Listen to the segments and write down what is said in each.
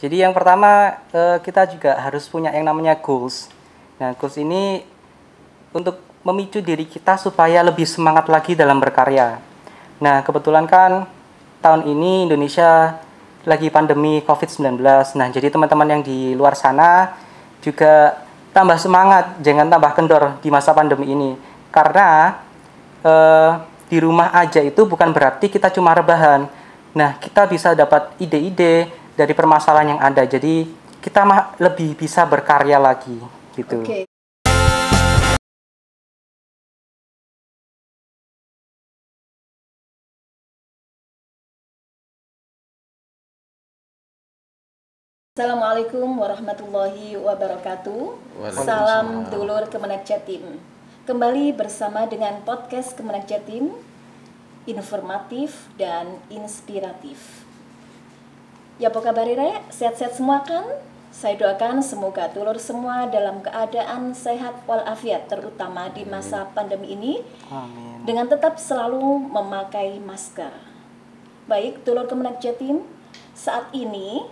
Jadi yang pertama kita juga harus punya yang namanya goals. Nah, goals ini untuk memicu diri kita supaya lebih semangat lagi dalam berkarya. Nah, kebetulan kan tahun ini Indonesia lagi pandemi COVID-19. Nah, jadi teman-teman yang di luar sana juga tambah semangat, jangan tambah kendor di masa pandemi ini. Karena di rumah aja itu bukan berarti kita cuma rebahan. Nah, kita bisa dapat ide-ide dari permasalahan yang ada. Jadi, kita lebih bisa berkarya lagi gitu. Oke. Assalamualaikum warahmatullahi wabarakatuh. Salam dulur Kemenak Jatim. Kembali bersama dengan podcast Kemenak Jatim, informatif dan inspiratif. Ya, apa kabar Rek? Sehat-sehat semua kan? Saya doakan semoga dulur semua dalam keadaan sehat walafiat, terutama di masa pandemi ini. Amin. Dengan tetap selalu memakai masker. Baik, dulur Kemenak Jatim, saat ini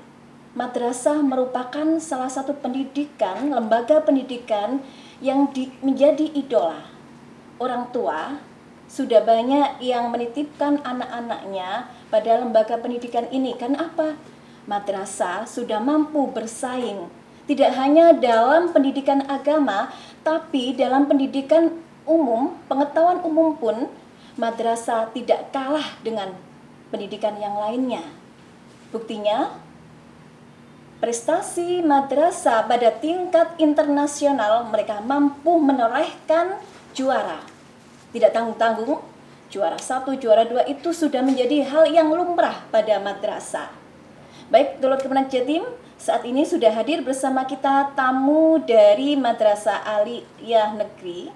madrasah merupakan salah satu pendidikan, lembaga pendidikan yang menjadi idola. Orang tua sudah banyak yang menitipkan anak-anaknya pada lembaga pendidikan ini. Karena apa? Madrasah sudah mampu bersaing, tidak hanya dalam pendidikan agama, tapi dalam pendidikan umum, pengetahuan umum pun madrasah tidak kalah dengan pendidikan yang lainnya. Buktinya, prestasi madrasah pada tingkat internasional, mereka mampu menorehkan juara. Tidak tanggung-tanggung, juara 1, juara 2 itu sudah menjadi hal yang lumrah pada madrasah. Baik, dulur Kemenak Jatim, saat ini sudah hadir bersama kita tamu dari Madrasah Aliyah Negeri,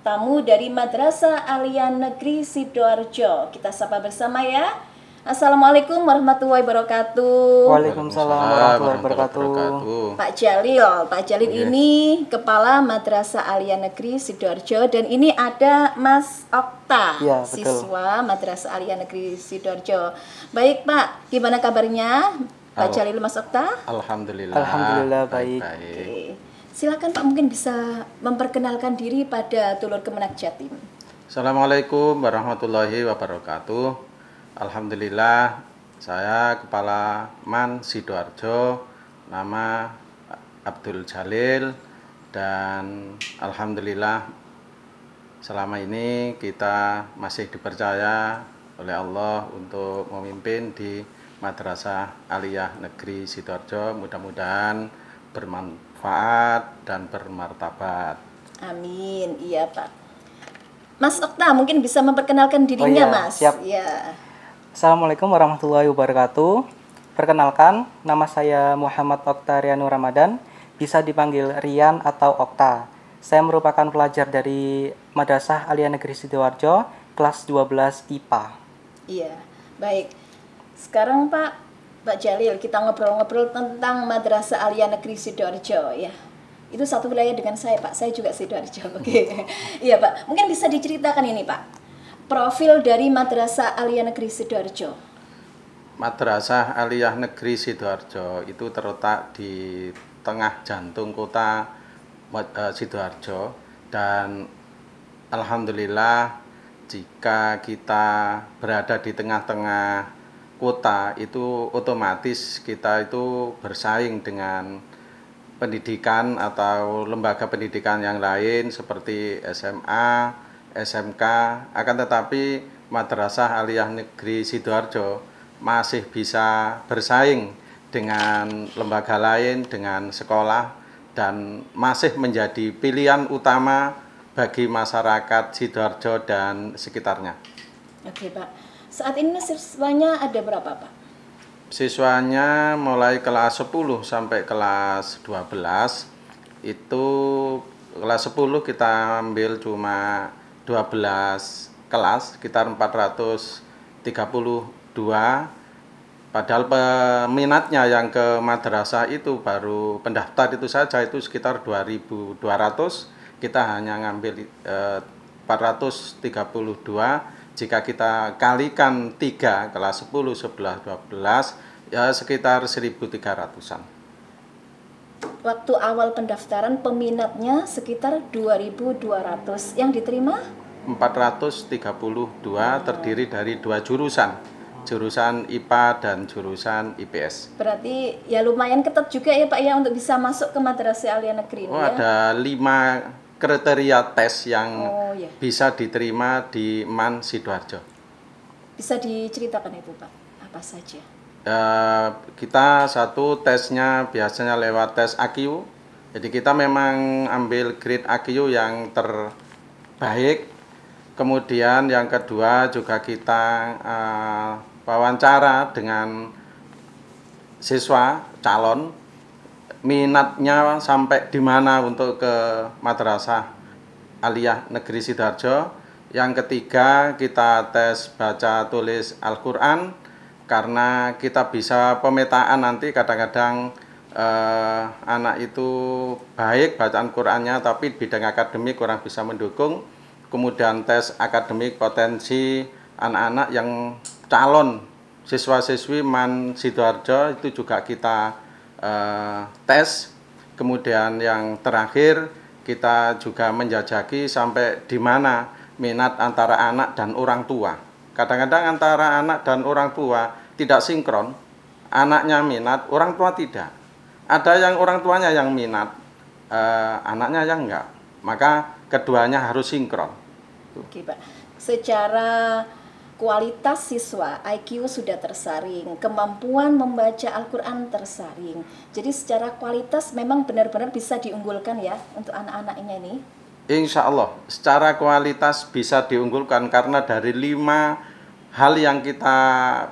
tamu dari Madrasah Aliyah Negeri Sidoarjo. Kita sapa bersama ya. Assalamualaikum warahmatullahi wabarakatuh. Waalaikumsalam warahmatullahi wabarakatuh. Pak Jalil ini Kepala Madrasah Aliyah Negeri Sidoarjo, dan ini ada Mas Okta, Ya, betul. siswa Madrasah Aliyah Negeri Sidoarjo. Baik Pak, gimana kabarnya Pak Jalil, Mas Okta? Alhamdulillah baik. Oke. Silakan Pak, mungkin bisa memperkenalkan diri pada dulur Kemenak Jatim. Assalamualaikum warahmatullahi wabarakatuh. Alhamdulillah, saya Kepala MAN Sidoarjo, nama Abdul Jalil, dan alhamdulillah selama ini kita masih dipercaya oleh Allah untuk memimpin di Madrasah Aliyah Negeri Sidoarjo. Mudah-mudahan bermanfaat dan bermartabat. Amin. Iya Pak. Mas Okta mungkin bisa memperkenalkan dirinya. iya, Mas. siap. Ya. Assalamualaikum warahmatullahi wabarakatuh. Perkenalkan, nama saya Muhammad Okta Rianu Ramadan, bisa dipanggil Rian atau Okta. Saya merupakan pelajar dari Madrasah Aliyah Negeri Sidoarjo, kelas 12 IPA. Iya, baik. Sekarang Pak Jalil, kita ngobrol-ngobrol tentang Madrasah Aliyah Negeri Sidoarjo ya. Itu satu wilayah dengan saya Pak, saya juga Sidoarjo. Oke. Iya Pak, mungkin bisa diceritakan ini Pak, profil dari Madrasah Aliyah Negeri Sidoarjo. Madrasah Aliyah Negeri Sidoarjo itu terletak di tengah jantung kota Sidoarjo, dan alhamdulillah jika kita berada di tengah-tengah kota itu otomatis kita itu bersaing dengan pendidikan atau lembaga pendidikan yang lain seperti SMA, SMK. Akan tetapi Madrasah Aliyah Negeri Sidoarjo masih bisa bersaing dengan lembaga lain, dengan sekolah, dan masih menjadi pilihan utama bagi masyarakat Sidoarjo dan sekitarnya. Oke Pak, saat ini siswanya ada berapa Pak? Siswanya mulai kelas 10 sampai kelas 12. Itu kelas 10 kita ambil cuma 12 kelas, sekitar 432. Padahal peminatnya yang ke madrasah itu baru pendaftar itu saja itu sekitar 2.200. Kita hanya ngambil 432. Jika kita kalikan 3, kelas 10, 11, 12, Ya sekitar 1.300-an. Waktu awal pendaftaran peminatnya sekitar 2.200. Yang diterima? 432 terdiri dari 2 jurusan. Jurusan IPA dan jurusan IPS. Berarti ya lumayan ketat juga ya Pak ya untuk bisa masuk ke Madrasah Aliyah Negeri ini Oh, ya. ada 5 kriteria tes yang iya. bisa diterima di MAN Sidoarjo. Bisa diceritakan Ibu Pak, apa saja? Kita satu tesnya biasanya lewat tes AQ. Jadi kita memang ambil grade AQ yang terbaik. Kemudian yang kedua juga kita wawancara dengan siswa calon, minatnya sampai di mana untuk ke Madrasah Aliyah Negeri Sidoarjo. Yang ketiga kita tes baca tulis Al-Quran, karena kita bisa pemetaan nanti kadang-kadang anak itu baik bacaan Qurannya tapi bidang akademik kurang bisa mendukung. Kemudian tes akademik potensi anak-anak yang calon siswa-siswi MAN Sidoarjo itu juga kita tes. Kemudian yang terakhir kita juga menjajaki sampai di mana minat antara anak dan orang tua. Kadang-kadang antara anak dan orang tua tidak sinkron, anaknya minat, orang tua tidak. Ada yang orang tuanya yang minat, anaknya yang enggak. Maka keduanya harus sinkron. Oke Pak, secara kualitas siswa, IQ sudah tersaring, kemampuan membaca Al-Quran tersaring. Jadi secara kualitas memang benar-benar bisa diunggulkan ya untuk anak-anaknya ini. Insya Allah, secara kualitas bisa diunggulkan karena dari 5 hal yang kita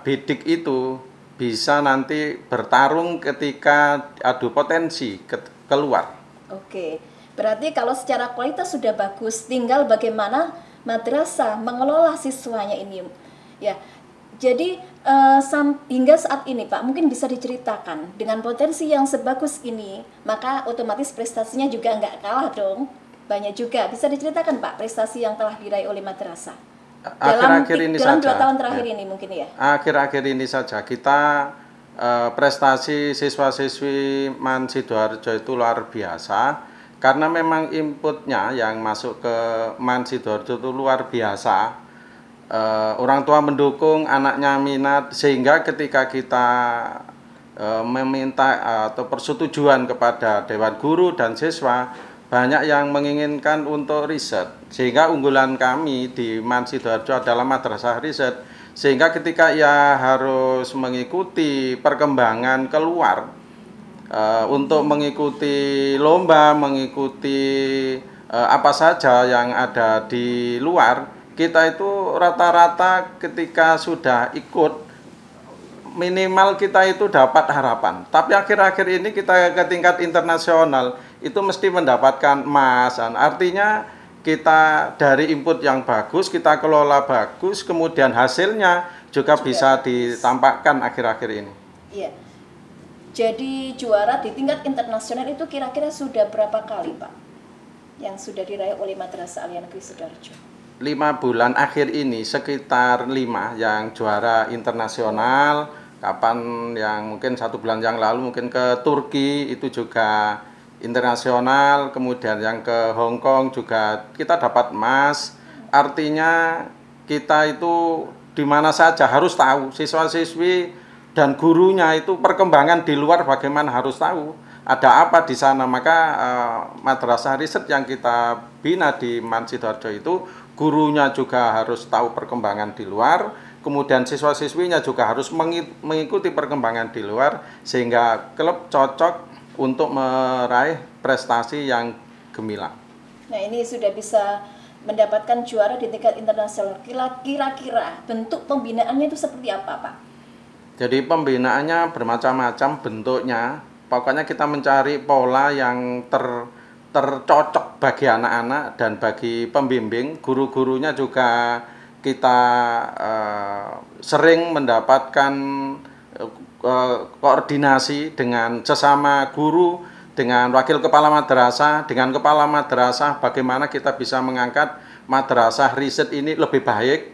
bidik itu bisa nanti bertarung ketika adu potensi keluar. Oke, berarti kalau secara kualitas sudah bagus, tinggal bagaimana madrasah mengelola siswanya ini. Ya, jadi hingga saat ini Pak, mungkin bisa diceritakan dengan potensi yang sebagus ini, maka otomatis prestasinya juga nggak kalah dong. Banyak juga, bisa diceritakan Pak prestasi yang telah diraih oleh madrasah dalam 2 tahun terakhir ini mungkin ya. Akhir-akhir ini saja kita prestasi siswa-siswi MAN Sidoarjo itu luar biasa karena memang inputnya yang masuk ke MAN Sidoarjo itu luar biasa. Orang tua mendukung, anaknya minat, sehingga ketika kita meminta atau persetujuan kepada Dewan Guru dan siswa, banyak yang menginginkan untuk riset, sehingga unggulan kami di MAN Sidoarjo adalah madrasah riset, sehingga ketika ia harus mengikuti perkembangan keluar untuk mengikuti lomba, mengikuti apa saja yang ada di luar, kita itu rata-rata ketika sudah ikut minimal kita itu dapat harapan. Tapi akhir-akhir ini kita ke tingkat internasional itu mesti mendapatkan emas. Artinya kita dari input yang bagus, kita kelola bagus, kemudian hasilnya juga bisa ditampakkan akhir-akhir ini. Iya. Jadi juara di tingkat internasional itu kira-kira sudah berapa kali Pak yang sudah diraih oleh Madrasah Aliyah Negeri Sidoarjo? 5 bulan akhir ini sekitar 5 yang juara internasional. Kapan yang mungkin 1 bulan yang lalu mungkin ke Turki itu juga internasional, kemudian yang ke Hong Kong juga kita dapat emas. Artinya kita itu di mana saja harus tahu, siswa-siswi dan gurunya itu perkembangan di luar bagaimana harus tahu, ada apa di sana. Maka madrasah riset yang kita bina di MAN Sidoarjo itu gurunya juga harus tahu perkembangan di luar, kemudian siswa-siswinya juga harus mengikuti perkembangan di luar, sehingga klub cocok untuk meraih prestasi yang gemilang. Nah ini sudah bisa mendapatkan juara di tingkat internasional. Kira-kira bentuk pembinaannya itu seperti apa Pak? Jadi pembinaannya bermacam-macam bentuknya. Pokoknya kita mencari pola yang tercocok bagi anak-anak dan bagi pembimbing. Guru-gurunya juga kita sering mendapatkan koordinasi dengan sesama guru, dengan wakil kepala madrasah, dengan kepala madrasah, bagaimana kita bisa mengangkat madrasah riset ini lebih baik.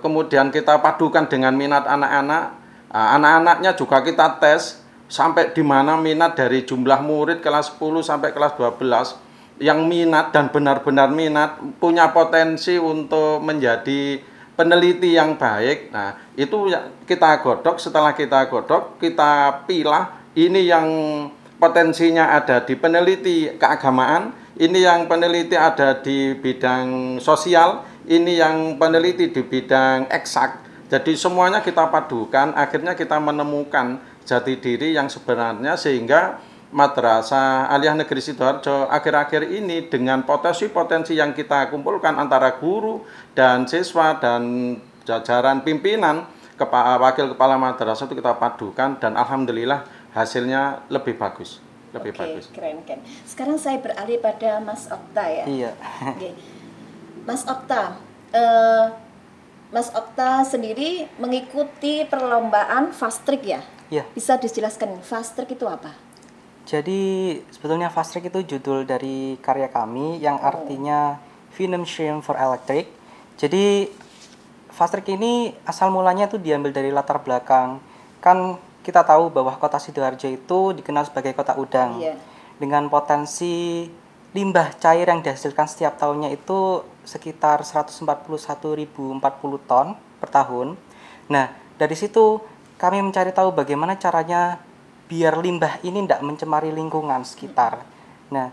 Kemudian kita padukan dengan minat anak-anak, Anak-anaknya juga kita tes sampai di mana minat dari jumlah murid kelas 10 sampai kelas 12 yang minat dan benar-benar minat, punya potensi untuk menjadi peneliti yang baik. Nah, itu kita godok, setelah kita godok, kita pilah ini yang potensinya ada di peneliti keagamaan, ini yang peneliti ada di bidang sosial, ini yang peneliti di bidang eksak. Jadi semuanya kita padukan, akhirnya kita menemukan jati diri yang sebenarnya, sehingga Madrasah Aliyah Negeri Sidoarjo akhir-akhir ini dengan potensi-potensi yang kita kumpulkan antara guru dan siswa dan jajaran pimpinan, wakil kepala madrasah itu kita padukan, dan alhamdulillah hasilnya lebih bagus. Lebih bagus. Keren. Sekarang saya beralih pada Mas Okta ya. Iya. Oke. Mas Okta, Mas Okta sendiri mengikuti perlombaan Fast Track ya? Iya. Bisa dijelaskan Fast Track itu apa? Jadi sebetulnya Fast Track itu judul dari karya kami yang artinya Financial for Electric. Jadi Fast Track ini asal mulanya itu diambil dari latar belakang. Kan kita tahu bahwa kota Sidoarjo itu dikenal sebagai kota udang. Iya. Dengan potensi limbah cair yang dihasilkan setiap tahunnya itu sekitar 141.040 ton per tahun. Nah, dari situ kami mencari tahu bagaimana caranya biar limbah ini tidak mencemari lingkungan sekitar. Nah,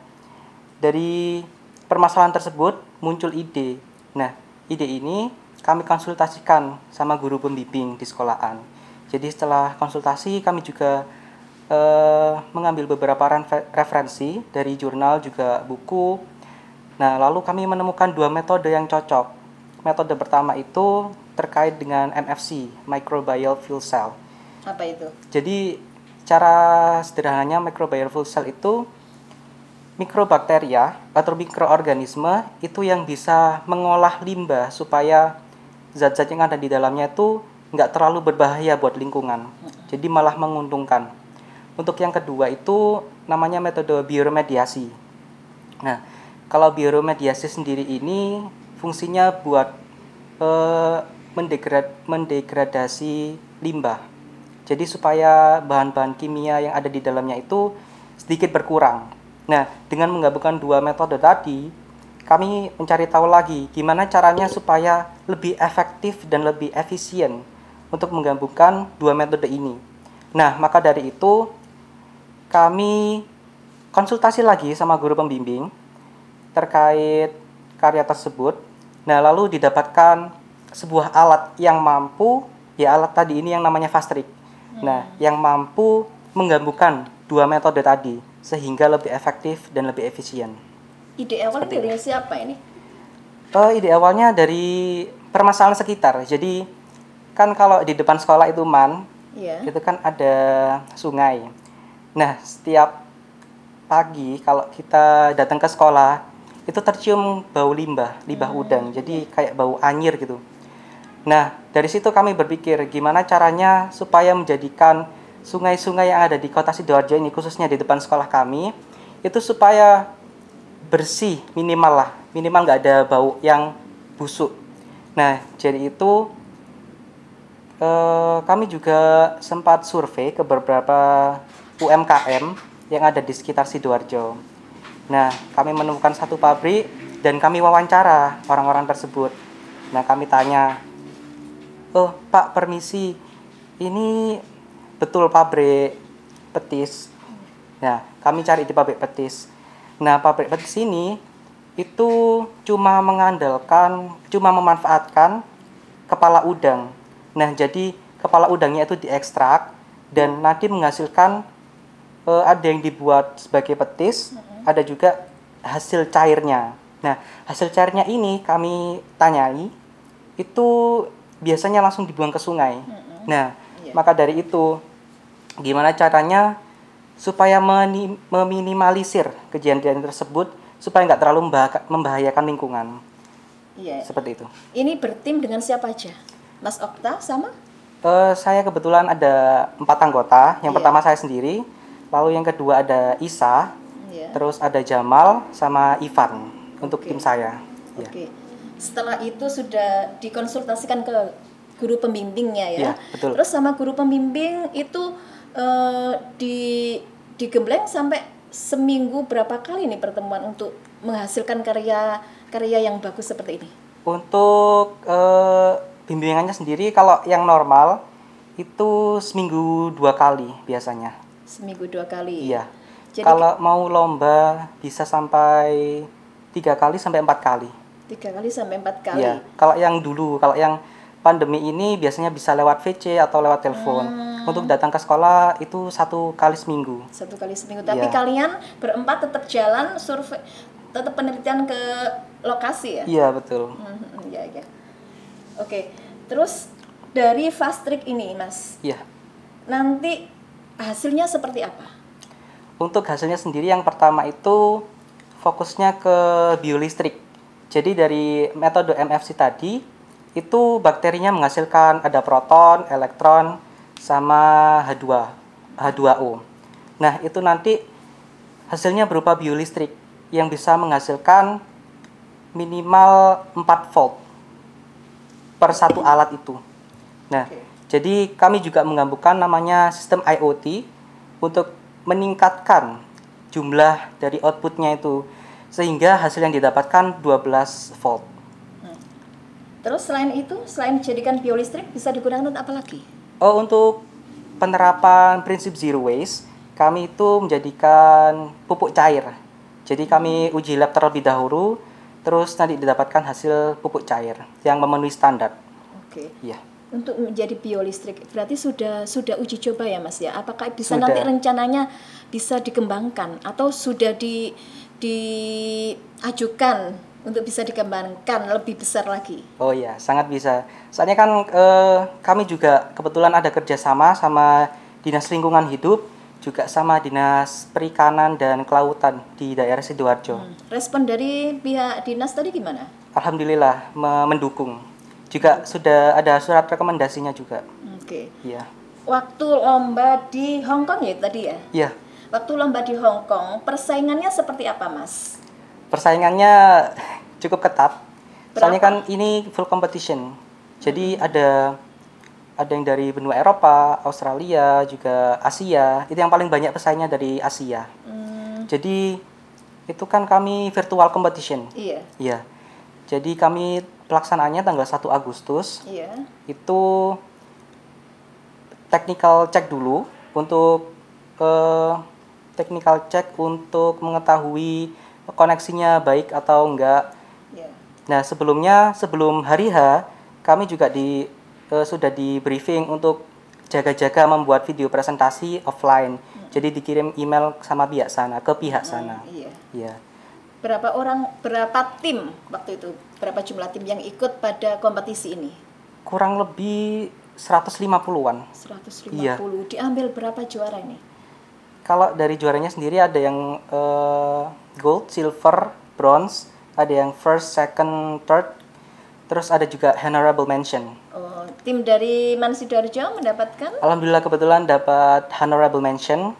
dari permasalahan tersebut muncul ide. Nah, ide ini kami konsultasikan sama guru pembimbing di sekolahan. Jadi setelah konsultasi kami juga mengambil beberapa referensi dari jurnal juga buku. Nah, lalu kami menemukan dua metode yang cocok. Metode pertama itu terkait dengan MFC, Microbial Fuel Cell. Apa itu? Jadi cara sederhananya microbial fuel cell itu mikrobakteria atau mikroorganisme itu yang bisa mengolah limbah supaya zat-zat yang ada di dalamnya itu nggak terlalu berbahaya buat lingkungan. Jadi malah menguntungkan. Untuk yang kedua itu namanya metode bioremediasi. Nah, kalau bioremediasi sendiri ini fungsinya buat mendegradasi limbah. Jadi supaya bahan-bahan kimia yang ada di dalamnya itu sedikit berkurang. Nah, dengan menggabungkan dua metode tadi, kami mencari tahu lagi gimana caranya supaya lebih efektif dan lebih efisien untuk menggabungkan dua metode ini. Nah, maka dari itu kami konsultasi lagi sama guru pembimbing terkait karya tersebut. Nah, lalu didapatkan sebuah alat yang mampu, ya alat tadi ini yang namanya Fast Track. Nah, yang mampu menggabungkan dua metode tadi sehingga lebih efektif dan lebih efisien. Ide awalnya dari siapa ini? Ide awalnya dari permasalahan sekitar. Jadi kan kalau di depan sekolah itu itu kan ada sungai. Nah, setiap pagi kalau kita datang ke sekolah itu tercium bau limbah udang. Jadi kayak bau anyir gitu. Nah, dari situ kami berpikir gimana caranya supaya menjadikan sungai-sungai yang ada di kota Sidoarjo ini, khususnya di depan sekolah kami, itu supaya bersih minimal nggak ada bau yang busuk. Nah, jadi itu kami juga sempat survei ke beberapa UMKM yang ada di sekitar Sidoarjo. Nah, kami menemukan satu pabrik dan kami wawancara orang-orang tersebut. Nah, kami tanya, "Oh, Pak, permisi, ini betul pabrik petis?" Nah, kami cari di pabrik petis. Nah, pabrik petis ini itu cuma memanfaatkan kepala udang. Nah, jadi kepala udangnya itu diekstrak dan nanti menghasilkan ada yang dibuat sebagai petis, ada juga hasil cairnya. Nah, hasil cairnya ini kami tanyai, itu biasanya langsung dibuang ke sungai. Nah, maka dari itu gimana caranya supaya meminimalisir kejadian tersebut supaya nggak terlalu membahayakan lingkungan. Iya. Seperti itu. Ini bertim dengan siapa aja? Mas Okta sama? Saya kebetulan ada 4 anggota. Yang pertama saya sendiri, lalu yang kedua ada Isa, terus ada Jamal sama Ivan untuk tim saya. Oke. Setelah itu sudah dikonsultasikan ke guru pembimbingnya ya. Iya, betul. Terus sama guru pembimbing itu digembleng sampai seminggu berapa kali nih pertemuan untuk menghasilkan karya yang bagus seperti ini? Untuk bimbingannya sendiri kalau yang normal itu seminggu 2 kali biasanya. Seminggu 2 kali. Iya. Jadi Kalau mau lomba bisa sampai 3 kali sampai 4 kali. 3 kali sampai 4 kali. Iya. Kalau yang pandemi ini biasanya bisa lewat VC atau lewat telepon. Untuk datang ke sekolah itu 1 kali seminggu. 1 kali seminggu. Tapi Iya. kalian berempat tetap jalan survei, tetap penelitian ke lokasi ya? Iya, betul. Iya, iya. Oke. Terus dari fast trick ini, Mas, Iya. nanti hasilnya seperti apa? Untuk hasilnya sendiri yang pertama itu fokusnya ke biolistrik. Jadi dari metode MFC tadi itu bakterinya menghasilkan ada proton, elektron, sama H2O. Nah, itu nanti hasilnya berupa biolistrik yang bisa menghasilkan minimal 4 volt per satu alat itu. Nah, jadi kami juga menggabungkan namanya sistem IoT untuk meningkatkan jumlah dari outputnya itu sehingga hasil yang didapatkan 12 volt. Terus selain itu, selain dijadikan biolistrik bisa digunakan untuk apa lagi? Oh, untuk penerapan prinsip zero waste, kami itu menjadikan pupuk cair. Jadi kami uji lab terlebih dahulu, terus nanti didapatkan hasil pupuk cair yang memenuhi standar. Oke. Iya. Untuk menjadi biolistrik berarti sudah uji coba ya, Mas ya? Apakah bisa Sudah. nanti rencananya bisa dikembangkan atau sudah diajukan untuk bisa dikembangkan lebih besar lagi? Oh iya, sangat bisa. Soalnya kan kami juga kebetulan ada kerjasama sama Dinas Lingkungan Hidup, juga sama Dinas Perikanan dan Kelautan di daerah Sidoarjo. Respon dari pihak dinas tadi gimana? Alhamdulillah mendukung. Juga sudah ada surat rekomendasinya juga. Oke. Iya. Waktu lomba di Hong Kong ya tadi ya? Iya. Waktu lomba di Hong Kong, persaingannya seperti apa, Mas? Persaingannya cukup ketat. Soalnya kan ini full competition. Jadi ada yang dari benua Eropa, Australia, juga Asia. Itu yang paling banyak pesaingnya dari Asia. Jadi itu kan kami virtual competition. Iya. Iya. Jadi kami pelaksanaannya tanggal 1 Agustus. Iya. Itu technical check dulu untuk technical check untuk mengetahui koneksinya baik atau enggak. Iya. Nah, sebelum hari H kami juga sudah di briefing untuk jaga-jaga membuat video presentasi offline. Jadi dikirim email sama pihak sana. Iya. Iya. Berapa tim waktu itu? Berapa jumlah tim yang ikut pada kompetisi ini? Kurang lebih 150-an. 150. Iya. Diambil berapa juara ini? Kalau dari juaranya sendiri ada yang gold, silver, bronze, ada yang first, second, third, terus ada juga honorable mention. Oh, tim dari Man Sidoarjo mendapatkan? Alhamdulillah kebetulan dapat honorable mention.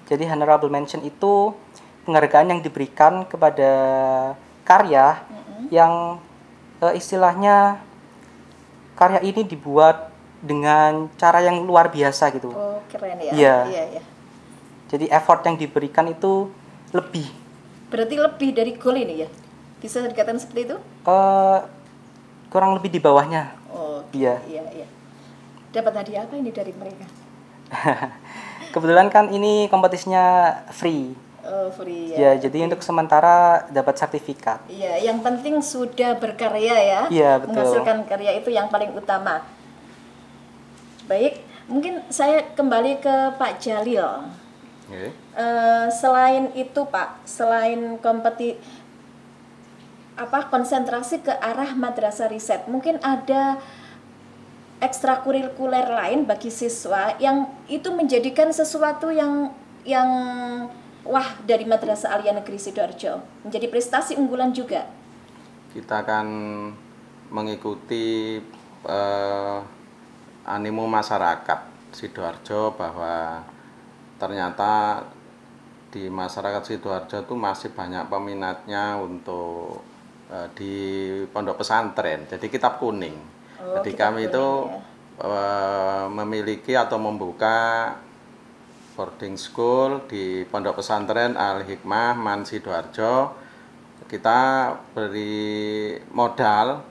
Jadi honorable mention itu penghargaan yang diberikan kepada karya yang istilahnya karya ini dibuat dengan cara yang luar biasa gitu. Oh, keren ya. Iya. Iya. Jadi effort yang diberikan itu lebih. Berarti lebih dari goal ini ya? Bisa dikatakan seperti itu? Kurang lebih di bawahnya. Oh, Iya. Iya. Dapat hadiah apa ini dari mereka? Kebetulan kan ini kompetisinya free. Oh, free Ya, ya. jadi untuk sementara dapat sertifikat. Iya, yang penting sudah berkarya ya. Iya, betul. Menghasilkan karya itu yang paling utama. Baik, mungkin saya kembali ke Pak Jalil. Oke. Selain itu Pak, selain konsentrasi ke arah madrasah riset, mungkin ada ekstrakurikuler lain bagi siswa yang itu menjadikan sesuatu yang wah dari Madrasah Aliyah Negeri Sidoarjo, menjadi prestasi unggulan juga. Kita akan mengikuti animo masyarakat Sidoarjo bahwa ternyata di masyarakat Sidoarjo itu masih banyak peminatnya untuk di pondok pesantren, jadi kitab kuning. Oh, Jadi kitab kami kuning, itu ya. memiliki atau membuka boarding school di Pondok Pesantren Al Hikmah Man Sidoarjo. Kita beri modal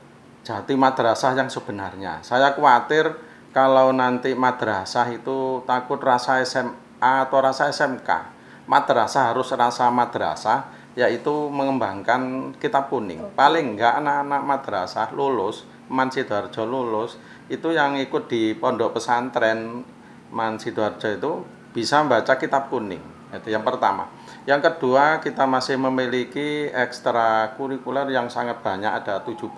jati madrasah yang sebenarnya. Saya khawatir kalau nanti madrasah itu takut rasa SMA atau rasa SMK. Madrasah harus rasa madrasah, yaitu mengembangkan kitab kuning. Paling enggak anak-anak madrasah lulus, Man Sidoarjo lulus, itu yang ikut di Pondok Pesantren Man Sidoarjo itu bisa membaca kitab kuning. Itu yang pertama. Yang kedua, kita masih memiliki ekstrakurikuler yang sangat banyak, ada 17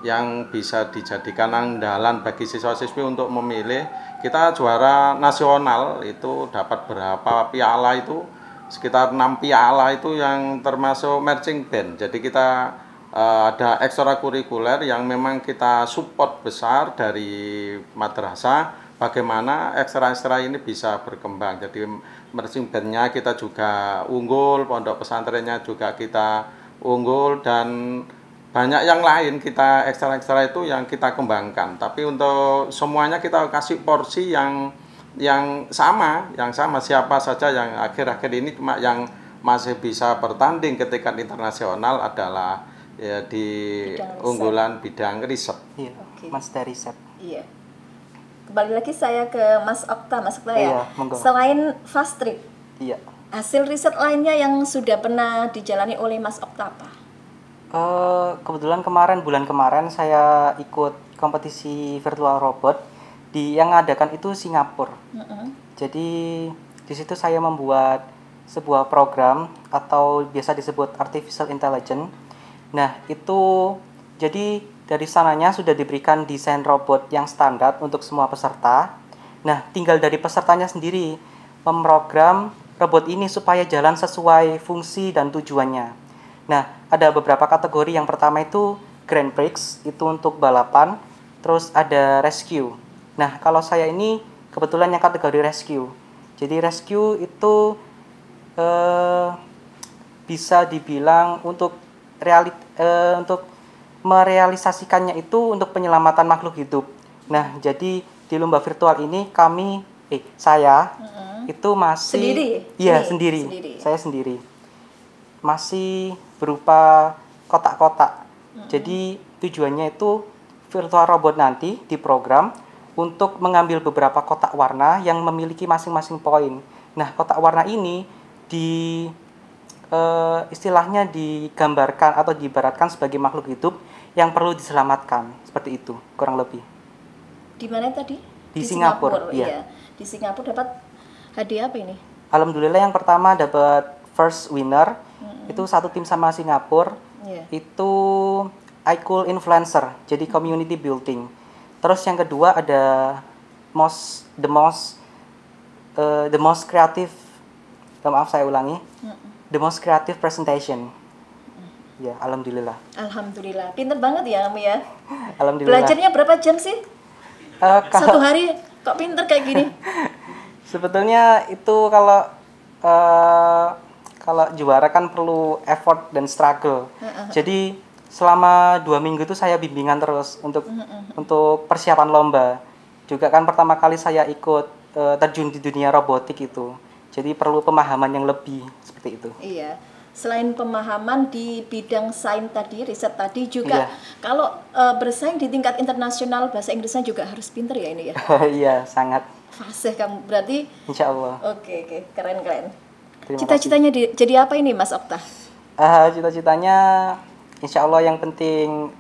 yang bisa dijadikan andalan bagi siswa-siswi untuk memilih. Kita juara nasional itu dapat berapa piala itu, sekitar 6 piala itu yang termasuk marching band. Jadi kita ada ekstrakurikuler yang memang kita support besar dari madrasah, bagaimana ekstra-ekstra ini bisa berkembang. Jadi marching band-nya kita juga unggul, pondok pesantrennya juga kita unggul, dan banyak yang lain kita ekstra-ekstra itu yang kita kembangkan. Tapi untuk semuanya kita kasih porsi yang sama, siapa saja yang akhir-akhir ini cuma yang masih bisa bertanding ke tingkat internasional adalah ya di unggulan bidang riset. Iya, Master Riset. Iya. Kembali lagi saya ke Mas Okta, Mas Okta Iya, ya. monggo. Selain fast track, Iya. hasil riset lainnya yang sudah pernah dijalani oleh Mas Okta apa? Kebetulan bulan kemarin saya ikut kompetisi virtual robot yang ngadakan itu Singapura. Jadi di situ saya membuat sebuah program atau biasa disebut artificial intelligence. Nah, itu jadi dari sananya sudah diberikan desain robot yang standar untuk semua peserta. Nah, tinggal dari pesertanya sendiri memprogram robot ini supaya jalan sesuai fungsi dan tujuannya. Nah, ada beberapa kategori. Yang pertama itu Grand Prix, itu untuk balapan. Terus ada Rescue. Nah, kalau saya ini kebetulan yang kategori Rescue. Jadi Rescue itu bisa dibilang untuk merealisasikannya itu untuk penyelamatan makhluk hidup. Nah, jadi di lomba virtual ini saya itu masih Sendiri? Iya, Ini, sendiri. sendiri. Saya sendiri. Masih berupa kotak-kotak. Jadi tujuannya itu virtual robot nanti diprogram untuk mengambil beberapa kotak warna yang memiliki masing-masing poin. Nah, kotak warna ini istilahnya digambarkan atau diibaratkan sebagai makhluk hidup yang perlu diselamatkan. Seperti itu, kurang lebih. Di mana tadi? Di Singapura, iya. Iya. Di Singapura dapat hadiah apa ini? Alhamdulillah yang pertama dapat first winner. Itu satu tim sama Singapura. Iya. Itu iCool Influencer, jadi community building. Terus yang kedua ada the most creative, maaf saya ulangi, the most creative presentation. Ya, alhamdulillah. Alhamdulillah, pinter banget ya kamu ya. Alhamdulillah. Belajarnya berapa jam sih? Satu hari kok pinter kayak gini? Sebetulnya itu kalau juara kan perlu effort dan struggle. Jadi selama 2 minggu itu saya bimbingan terus untuk persiapan lomba. Juga kan pertama kali saya ikut terjun di dunia robotik itu. Jadi perlu pemahaman yang lebih seperti itu. Iya. Selain pemahaman di bidang sains tadi, riset tadi juga, Iya. kalau bersaing di tingkat internasional bahasa Inggrisnya juga harus pinter ya ini ya. Iya, sangat. Fasih kamu berarti. Insya Allah. Oke, keren. Terima Cita-citanya jadi apa ini Mas Okta? Cita-citanya insya Allah yang penting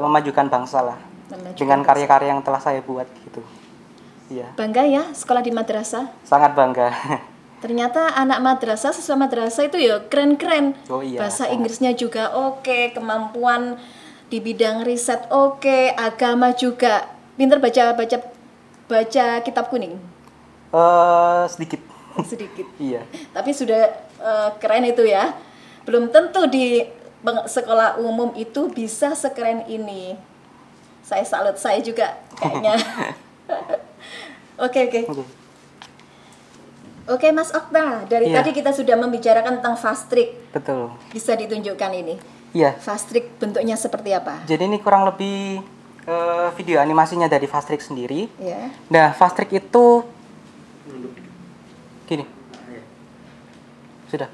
memajukan bangsa lah. Memajukan Dengan bangsa. karya-karya yang telah saya buat gitu. Iya. Bangga ya sekolah di madrasah. Sangat bangga. Ternyata anak madrasah, siswa madrasah itu ya keren-keren. Oh iya, Bahasa sangat. Inggrisnya juga oke, kemampuan di bidang riset oke, agama juga. Pinter baca kitab kuning. Sedikit. Sedikit. Iya. Tapi sudah keren itu ya. Belum tentu di sekolah umum itu bisa sekeren ini. Saya salut, saya juga kayaknya. Oke. Oke Mas Okta, dari Iya. tadi kita sudah membicarakan tentang fast trick. Betul. Bisa ditunjukkan ini. Iya. Fast trick bentuknya seperti apa? Jadi ini kurang lebih video animasinya dari Fastrik sendiri. Ya. Nah, Fastrik itu gini. Sudah.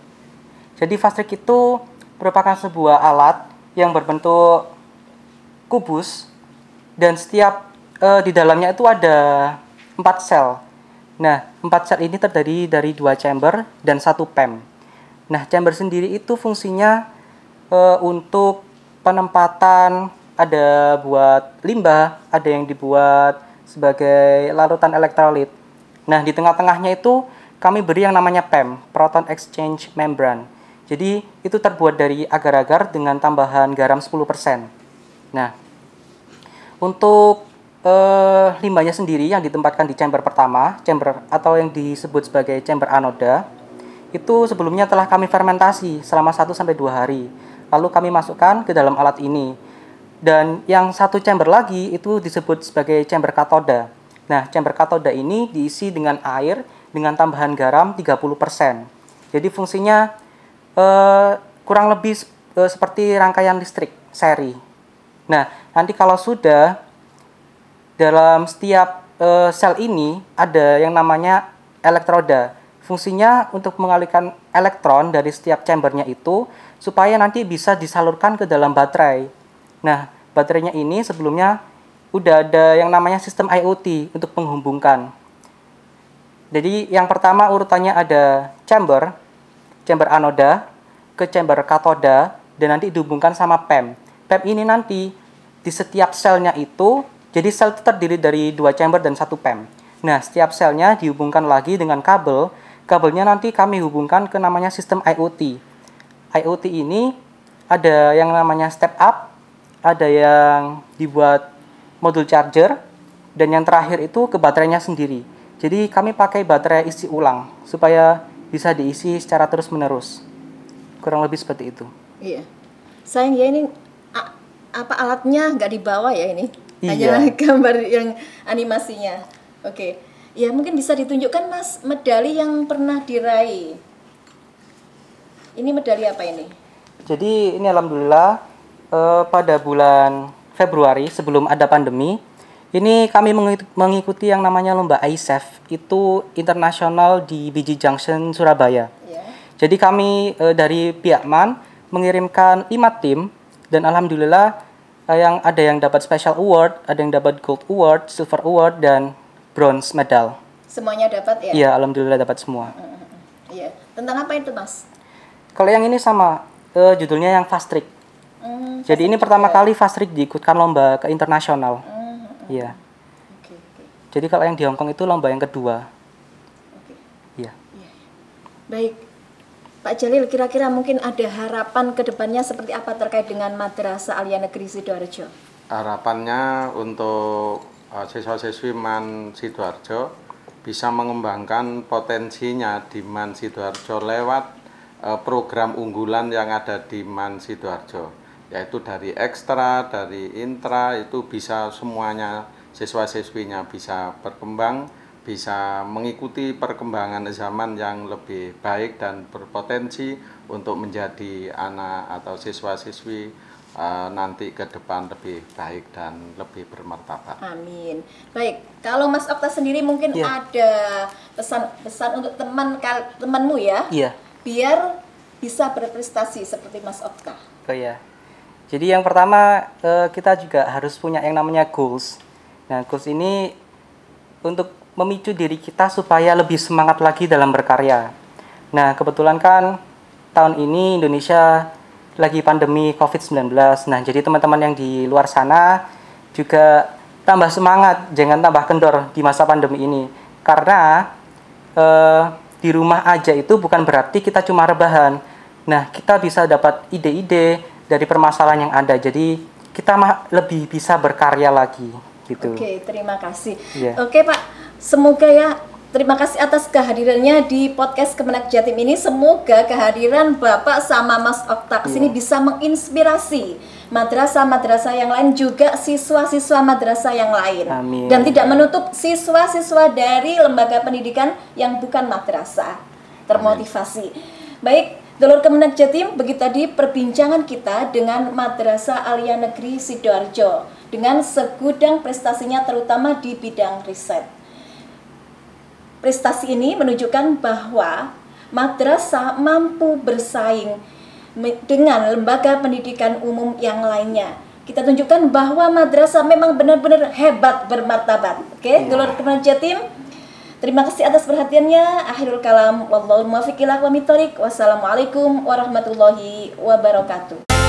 Jadi Fastrik itu merupakan sebuah alat yang berbentuk kubus dan setiap di dalamnya itu ada 4 sel. Nah, 4 sel ini terdiri dari 2 chamber dan 1 PEM. Nah, chamber sendiri itu fungsinya untuk penempatan, ada buat limbah, ada yang dibuat sebagai larutan elektrolit. Nah, di tengah-tengahnya itu kami beri yang namanya PEM, Proton Exchange Membrane. Jadi, itu terbuat dari agar-agar dengan tambahan garam 10%. Nah, untuk limbahnya sendiri yang ditempatkan di chamber pertama, chamber atau yang disebut sebagai chamber anoda, itu sebelumnya telah kami fermentasi selama 1-2 hari. Lalu kami masukkan ke dalam alat ini. Dan yang satu chamber lagi itu disebut sebagai chamber katoda. Nah, chamber katoda ini diisi dengan air dengan tambahan garam 30%. Jadi fungsinya kurang lebih seperti rangkaian listrik seri. Nah, nanti kalau sudah dalam setiap sel ini ada yang namanya elektroda. Fungsinya untuk mengalihkan elektron dari setiap chambernya itu supaya nanti bisa disalurkan ke dalam baterai. Nah, baterainya ini sebelumnya udah ada yang namanya sistem IoT untuk menghubungkan. Jadi yang pertama urutannya ada chamber anoda, ke chamber katoda, dan nanti dihubungkan sama PEM. PEM ini nanti di setiap selnya itu, jadi sel itu terdiri dari 2 chamber dan 1 PEM. Nah, setiap selnya dihubungkan lagi dengan kabel. Kabelnya nanti kami hubungkan ke namanya sistem IoT. IoT ini ada yang namanya step up, ada yang dibuat modul charger, dan yang terakhir itu ke baterainya sendiri. Jadi kami pakai baterai isi ulang supaya bisa diisi secara terus-menerus. Kurang lebih seperti itu. Iya. Sayang ya ini apa alatnya nggak dibawa ya ini. Iya. Hanya gambar yang animasinya. Oke. Ya mungkin bisa ditunjukkan Mas medali yang pernah diraih. Ini medali apa ini? Jadi ini alhamdulillah pada bulan Februari sebelum ada pandemi, ini kami mengikuti yang namanya lomba ISEF, itu internasional di BG Junction Surabaya. Ya. Jadi kami dari pihak MAN mengirimkan 5 tim dan alhamdulillah yang ada yang dapat special award, ada yang dapat gold award, silver award, dan bronze medal. Semuanya dapat ya? Iya, alhamdulillah dapat semua. Iya. Tentang apa itu Mas? Kalau yang ini sama, judulnya yang Fastrik. Jadi ini pertama kali Fastrik diikutkan lomba ke internasional. Iya. Oke. Jadi kalau yang di Hongkong itu lomba yang kedua. Oke. Iya. Iya. Baik. Pak Jalil, kira-kira mungkin ada harapan ke depannya seperti apa terkait dengan Madrasah Aliyah Negeri Sidoarjo? Harapannya untuk siswa-siswi MAN Sidoarjo bisa mengembangkan potensinya di MAN Sidoarjo lewat program unggulan yang ada di MAN Sidoarjo, yaitu dari ekstra, dari intra, itu bisa semuanya siswa-siswinya bisa berkembang, bisa mengikuti perkembangan zaman yang lebih baik dan berpotensi untuk menjadi anak atau siswa-siswi nanti ke depan lebih baik dan lebih bermartabat. Amin. Baik, kalau Mas Okta sendiri mungkin Iya. ada pesan-pesan untuk temanmu ya, Iya. biar bisa berprestasi seperti Mas Okta. Oh iya. Jadi yang pertama kita juga harus punya yang namanya goals. Nah, goals ini untuk memicu diri kita supaya lebih semangat lagi dalam berkarya. Nah, kebetulan kan tahun ini Indonesia lagi pandemi COVID-19. Nah, jadi teman-teman yang di luar sana juga tambah semangat, jangan tambah kendor di masa pandemi ini. Karena di rumah aja itu bukan berarti kita cuma rebahan. Nah, kita bisa dapat ide-ide dari permasalahan yang ada. Jadi, kita lebih bisa berkarya lagi gitu. Oke, terima kasih. Iya. Oke, Pak. Semoga ya, terima kasih atas kehadirannya di podcast Kemenak Jatim ini. Semoga kehadiran Bapak sama Mas Okta kesini bisa menginspirasi madrasah-madrasah yang lain, juga siswa-siswa madrasah yang lain. Amin. Dan tidak menutup siswa-siswa dari lembaga pendidikan yang bukan madrasah. Termotivasi. Baik, Dulur Kemenak Jatim, begitu tadi perbincangan kita dengan Madrasah Aliyah Negeri Sidoarjo. dengan segudang prestasinya terutama di bidang riset. Prestasi ini menunjukkan bahwa madrasah mampu bersaing dengan lembaga pendidikan umum yang lainnya. Kita tunjukkan bahwa madrasah memang benar-benar hebat, bermartabat. Oke, Dulur Kemenag Jatim, terima kasih atas perhatiannya. Akhirul kalam, wallahul muwaffiq ila aqwamit thoriq. Wassalamualaikum warahmatullahi wabarakatuh.